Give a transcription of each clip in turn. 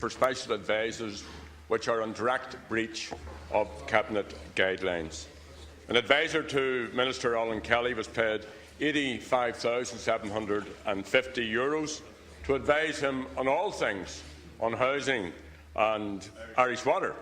for special advisers which are in direct breach of Cabinet guidelines. An adviser to Minister Alan Kelly was paid €85,750 to advise him on all things on housing and Irish water,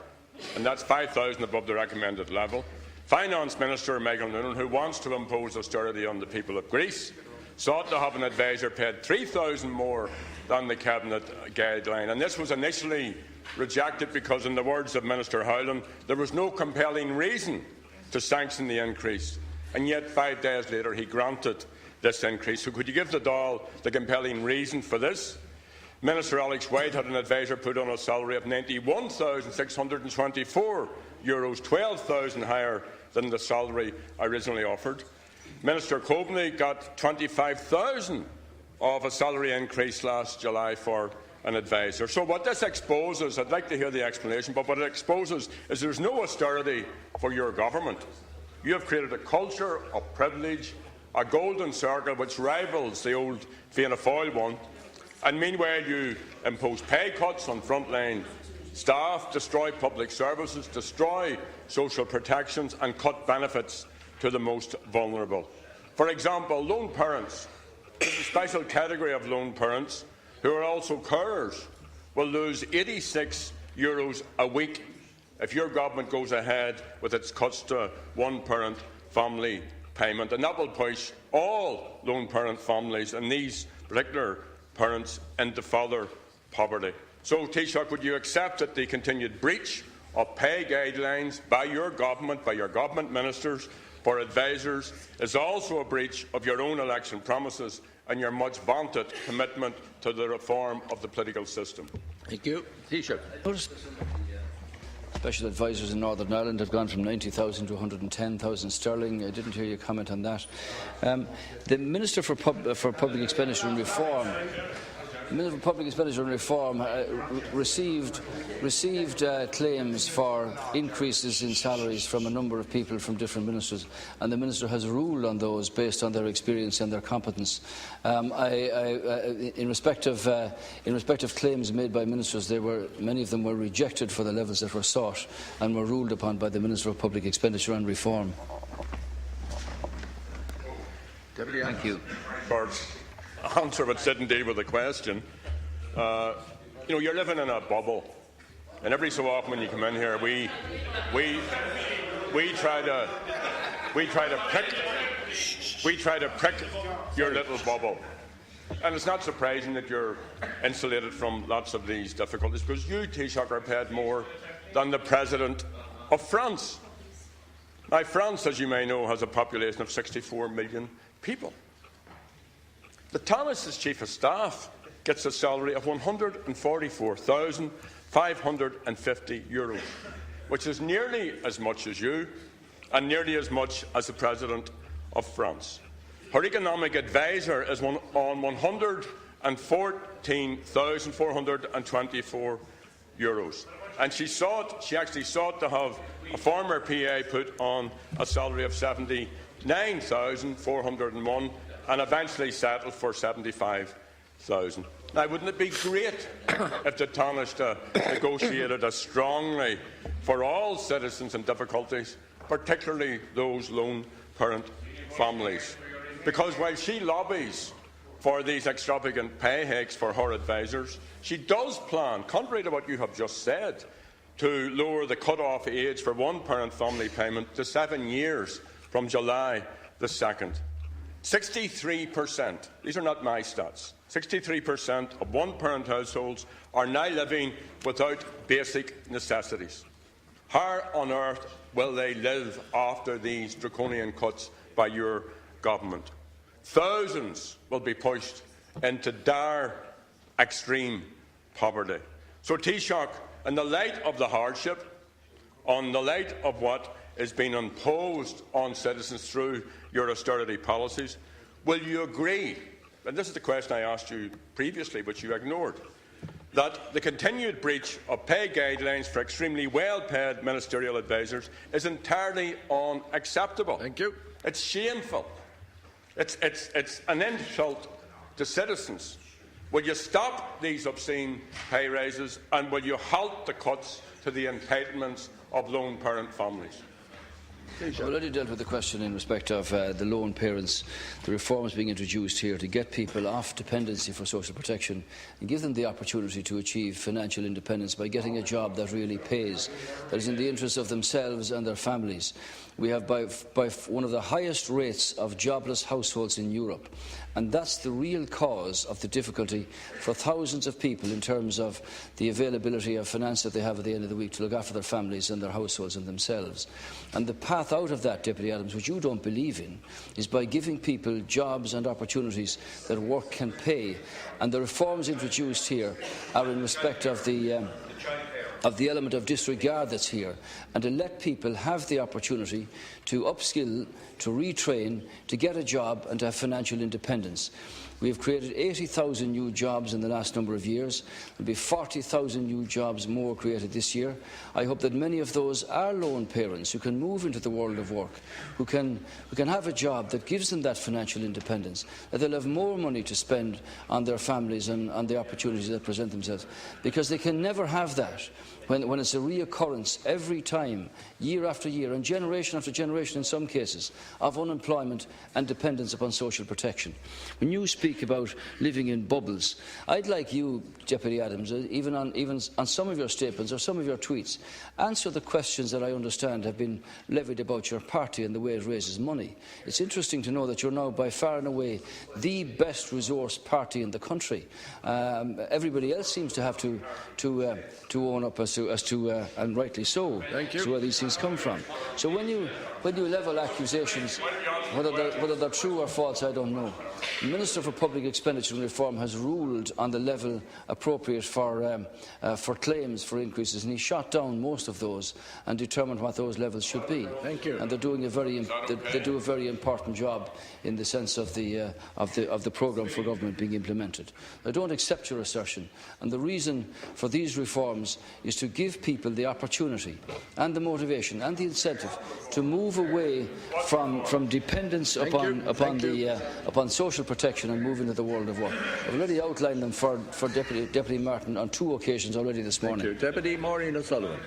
and that's $5,000 above the recommended level. Finance Minister Michael Noonan, who wants to impose austerity on the people of Greece, sought to have an adviser paid $3,000 more than the Cabinet guideline, and this was initially rejected because, in the words of Minister Howland, there was no compelling reason to sanction the increase, and yet 5 days later he granted this increase. So could you give the Dáil the compelling reason for this? Minister Alex White had an adviser put on a salary of €91,624, €12,000 higher than the salary originally offered. Minister Coveney got $25,000 of a salary increase last July for an adviser. So what this exposes, I'd like to hear the explanation, but what it exposes is there's no austerity for your government. You have created a culture of privilege, a golden circle which rivals the old Fianna Fáil one, and meanwhile you impose pay cuts on frontline staff, destroy public services, destroy social protections and cut benefits to the most vulnerable. For example, lone parents, a special category of lone parents who are also carers, will lose €86 a week if your government goes ahead with its cuts to one-parent family payment, and that will push all lone parent families and these particular parents into further poverty. So, Taoiseach, would you accept that the continued breach of pay guidelines by your government ministers for advisers is also a breach of your own election promises and your much vaunted commitment to the reform of the political system? Thank you. Taoiseach. Special advisers in Northern Ireland have gone from 90,000 to 110,000 sterling. I didn't hear you comment on that. The Minister for Public Expenditure and Reform. The Minister for Public Expenditure and Reform received claims for increases in salaries from a number of people from different ministers, and the Minister has ruled on those based on their experience and their competence. In respect of claims made by ministers, many of them were rejected for the levels that were sought and were ruled upon by the Minister for Public Expenditure and Reform. Thank you. Answer which didn't deal with the question. You're living in a bubble, and every so often when you come in here, we try to prick your little bubble, and it's not surprising that you're insulated from lots of these difficulties because you, Taoiseach, are paid more than the President of France. Now, France, as you may know, has a population of 64 million people. The Taoiseach's Chief of Staff gets a salary of €144,550, which is nearly as much as you and nearly as much as the President of France. Her economic adviser is on €114,424, and she actually sought to have a former PA put on a salary of €79,401 and eventually settled for €75,000. Now, wouldn't it be great if the Taoiseach negotiated as strongly for all citizens in difficulties, particularly those lone parent families? Because while she lobbies for these extravagant pay hikes for her advisers, she does plan, contrary to what you have just said, to lower the cut-off age for one-parent family payment to 7 years from July the 2nd. 63%, these are not my stats, 63% of one-parent households are now living without basic necessities. How on earth will they live after these draconian cuts by your government? Thousands will be pushed into dire, extreme poverty. So, Taoiseach, in the light of the hardship, in the light of what is being imposed on citizens through your austerity policies, will you agree, and this is the question I asked you previously which you ignored, that the continued breach of pay guidelines for extremely well-paid ministerial advisers is entirely unacceptable? Thank you. It's shameful. It's an insult to citizens Will you stop these obscene pay raises, and will you halt the cuts to the entitlements of lone parent families? I've already dealt with the question in respect of the lone parents, the reforms being introduced here to get people off dependency for social protection and give them the opportunity to achieve financial independence by getting a job that really pays, that is in the interest of themselves and their families. We have by one of the highest rates of jobless households in Europe, and that's the real cause of the difficulty for thousands of people in terms of the availability of finance that they have at the end of the week to look after their families and their households and themselves. And the path out of that, Deputy Adams, which you don't believe in, is by giving people jobs and opportunities that work can pay. And the reforms introduced here are in respect of the element of disregard that's here, and to let people have the opportunity to upskill, to retrain, to get a job and to have financial independence. We have created 80,000 new jobs in the last number of years. There will be 40,000 new jobs more created this year. I hope that many of those are lone parents who can move into the world of work, who can have a job that gives them that financial independence, that they'll have more money to spend on their families and on the opportunities that present themselves, because they can never have that when it's a reoccurrence every time, year after year, and generation after generation in some cases, of unemployment and dependence upon social protection. When you speak about living in bubbles, I'd like you, Deputy Adams, even on some of your statements or some of your tweets, answer the questions that I understand have been levied about your party and the way it raises money. It's interesting to know that you're now by far and away the best resourced party in the country. Everybody else seems to have to own up as to and rightly so, to where these things come from. So when you level accusations, whether they're true or false, I don't know. The Minister for Public Expenditure and Reform has ruled on the level appropriate for claims for increases, and he shot down most of those and determined what those levels should be. Thank you. And they're doing they do a very important job in the sense of the programme for government being implemented. I don't accept your assertion, and the reason for these reforms is to give people the opportunity and the motivation and the incentive to move away from dependence upon social protection and move into the world of work. I've already outlined them for Deputy Martin on 2 occasions already this morning. Thank you. Deputy Maureen O'Sullivan.